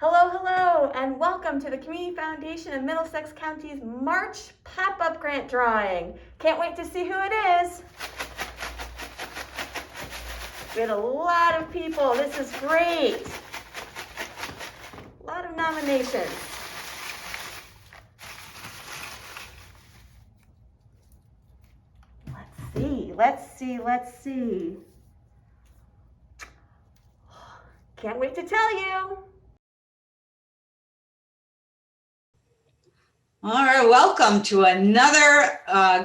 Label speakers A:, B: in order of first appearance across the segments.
A: Hello, hello, and welcome to the Community Foundation of Middlesex County's March pop-up grant drawing. Can't wait to see who it is. We had a lot of people. This is great. A lot of nominations. Let's see. Can't wait to tell you.
B: All right, welcome to another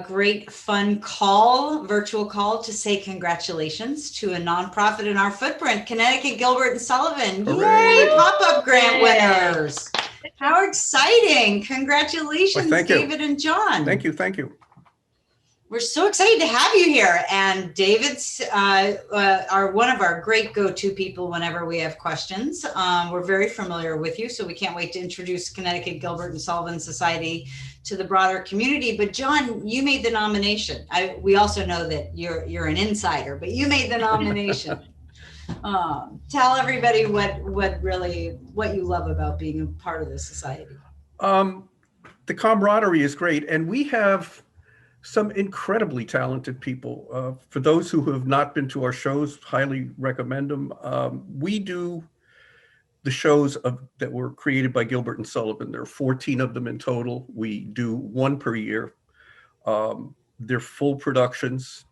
B: great fun virtual call to say congratulations to a nonprofit in our footprint, Connecticut, Gilbert, and Sullivan.
C: Hooray.
B: Yay, pop-up grant winners. How exciting. Congratulations,
C: Well,
B: David and John.
C: Thank you.
B: We're so excited to have you here. And David's are one of our great go-to people whenever we have questions. We're very familiar with you, so we can't wait to introduce Connecticut, Gilbert, and Sullivan Society to the broader community. But John, you made the nomination. We also know that you're an insider, but you made the nomination. Tell everybody what you love about being a part of the society.
C: The camaraderie is great, and we have some incredibly talented people. For those who have not been to our shows, highly recommend them. We do the shows that were created by Gilbert and Sullivan. There are 14 of them in total. We do one per year. They're full productions.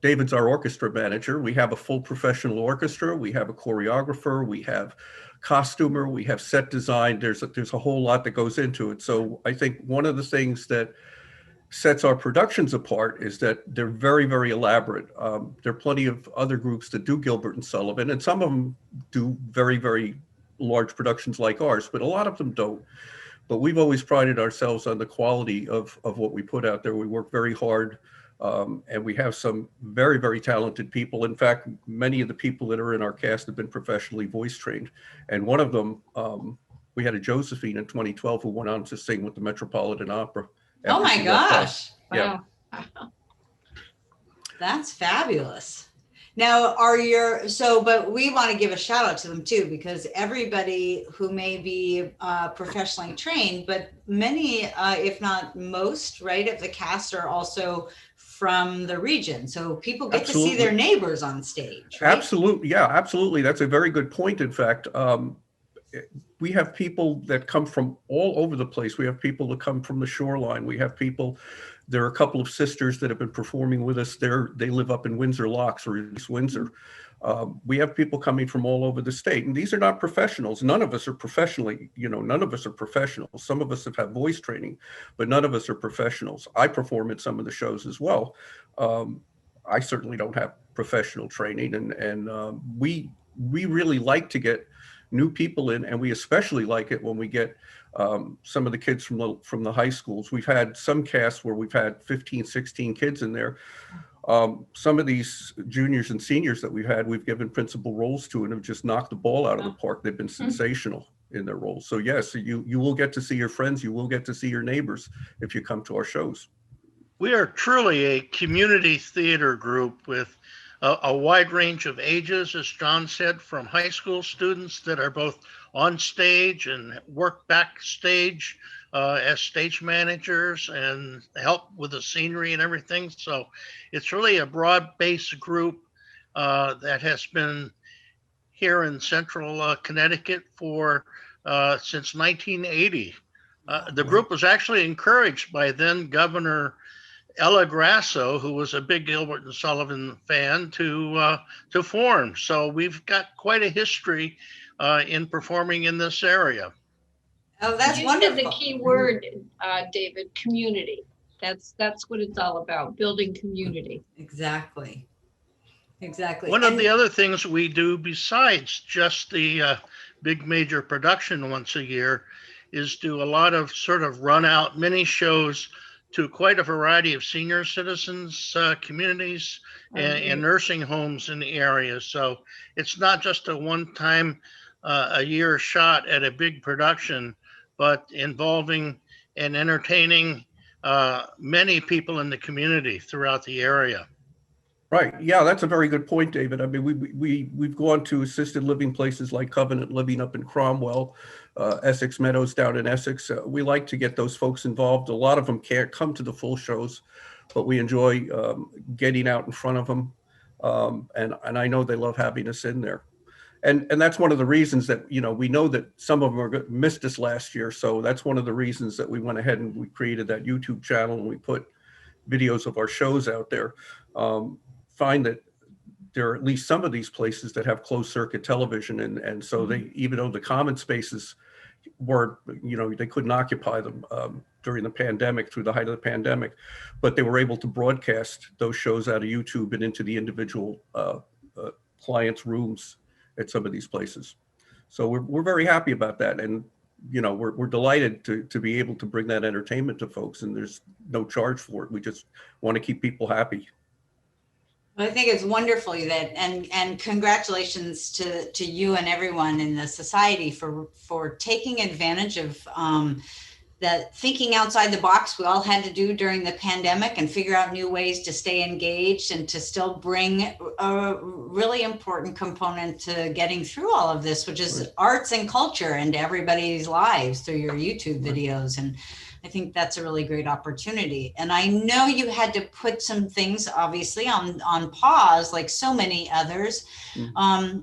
C: David's our orchestra manager. We have a full professional orchestra. We have a choreographer. We have costumer. We have set design. There's a whole lot that goes into it. So I think one of the things that sets our productions apart is that they're very, very elaborate. There are plenty of other groups that do Gilbert and Sullivan, and some of them do very, very large productions like ours, but a lot of them don't. But we've always prided ourselves on the quality of what we put out there. We work very hard, and we have some very, very talented people. In fact, many of the people that are in our cast have been professionally voice trained. And one of them, we had a Josephine in 2012 who went on to sing with the Metropolitan Opera.
B: Oh my gosh.
C: Yeah.
B: Wow. That's fabulous. Now, but we want to give a shout out to them too, because everybody who may be professionally trained, but many, if not most, right, of the cast are also from the region. So people get to see their neighbors on stage. Right?
C: Absolutely. Yeah, absolutely. That's a very good point. In fact, we have people that come from all over the place. We have people that come from the shoreline. There are a couple of sisters that have been performing with us there. They live up in Windsor Locks or East Windsor. We have people coming from all over the state, and these are not professionals. None of us are none of us are professionals. Some of us have had voice training, but none of us are professionals. I perform at some of the shows as well. I certainly don't have professional training, and we really like to get new people in, and we especially like it when we get some of the kids from the high schools. We've had some casts where we've had 15, 16 kids in there. Some of these juniors and seniors that we've given principal roles to and have just knocked the ball out of the park. They've been sensational in their roles. So yes, you will get to see your friends, you will get to see your neighbors if you come to our shows.
D: We are truly a community theater group with a wide range of ages, as John said, from high school students that are both on stage and work backstage as stage managers and help with the scenery and everything. So it's really a broad-based group that has been here in central Connecticut for since 1980. The group was actually encouraged by then Governor Ella Grasso, who was a big Gilbert and Sullivan fan, to form. So we've got quite a history in performing in this area.
B: Oh, that's
E: you
B: wonderful.
E: said the key word, David, community. That's what it's all about, building community.
B: Exactly.
D: One of the other things we do besides just the big major production once a year is do a lot of sort of run out mini shows to quite a variety of senior citizens, communities, and nursing homes in the area. So it's not just a one-time a year shot at a big production, but involving and entertaining many people in the community throughout the area.
C: Right. Yeah, that's a very good point, David. I mean, we've gone to assisted living places like Covenant Living up in Cromwell, Essex Meadows down in Essex. We like to get those folks involved. A lot of them can't come to the full shows, but we enjoy getting out in front of them. And I know they love having us in there. And that's one of the reasons that, you know, we know that some of them missed us last year. So that's one of the reasons that we went ahead and we created that YouTube channel and we put videos of our shows out there. Find that there are at least some of these places that have closed circuit television, and so they, even though the common spaces weren't, you know, they couldn't occupy them during the pandemic, through the height of the pandemic, but they were able to broadcast those shows out of YouTube and into the individual clients' rooms at some of these places. So we're very happy about that, and you know, we're delighted to be able to bring that entertainment to folks, and there's no charge for it. We just want to keep people happy.
B: I think it's wonderful that, and congratulations to you and everyone in the society for taking advantage of that, thinking outside the box we all had to do during the pandemic and figure out new ways to stay engaged and to still bring a really important component to getting through all of this, which is arts and culture into everybody's lives through your YouTube videos. And I think that's a really great opportunity. And I know you had to put some things obviously on pause, like so many others.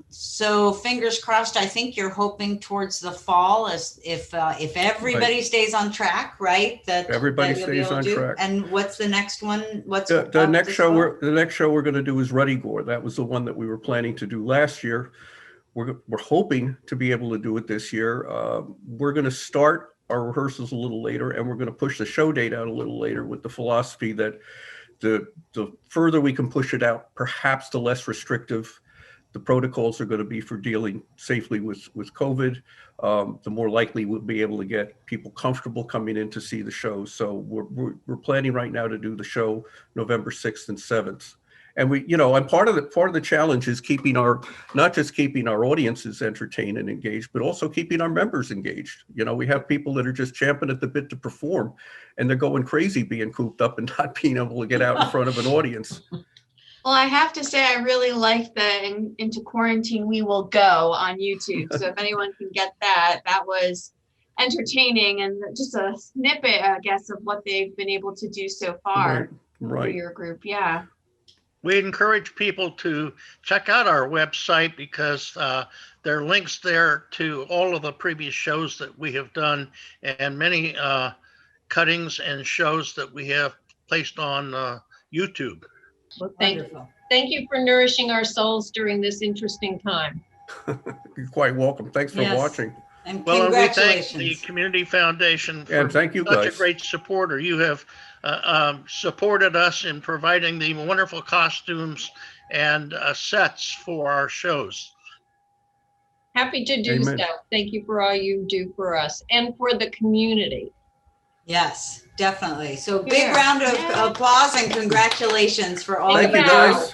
B: So fingers crossed, I think you're hoping towards the fall, as if everybody stays on track, right? That
C: everybody stays on track.
B: And what's the next one? What's
C: the next show? The next show we're going to do is Ruddy Gore. That was the one that we were planning to do last year. We're hoping to be able to do it this year. We're going to start our rehearsals a little later, and we're going to push the show date out a little later, with the philosophy that the further we can push it out, perhaps the less restrictive the protocols are going to be for dealing safely with COVID, the more likely we'll be able to get people comfortable coming in to see the show. So we're planning right now to do the show November 6th and 7th. And we, you know, and part of the challenge is keeping not just keeping our audiences entertained and engaged, but also keeping our members engaged. You know, we have people that are just champing at the bit to perform, and they're going crazy being cooped up and not being able to get out in front of an audience.
F: Well, I have to say, I really like the Into Quarantine We Will Go on YouTube. So if anyone can get that, that was entertaining and just a snippet, I guess, of what they've been able to do so far.
C: Right.
F: For your group. Yeah.
D: We encourage people to check out our website, because there are links there to all of the previous shows that we have done, and many cuttings and shows that we have placed on YouTube.
E: Well, thank you for nourishing our souls during this interesting time.
C: You're quite welcome. Thanks for watching.
B: And
D: well,
B: congratulations.
D: we thank the Community Foundation for
C: and thank you
D: such
C: guys.
D: a great supporter. You have supported us in providing the wonderful costumes and sets for our shows.
E: Happy to do so. Thank you for all you do for us and for the community.
B: Yes, definitely. So big round of applause and congratulations for all of you
C: guys.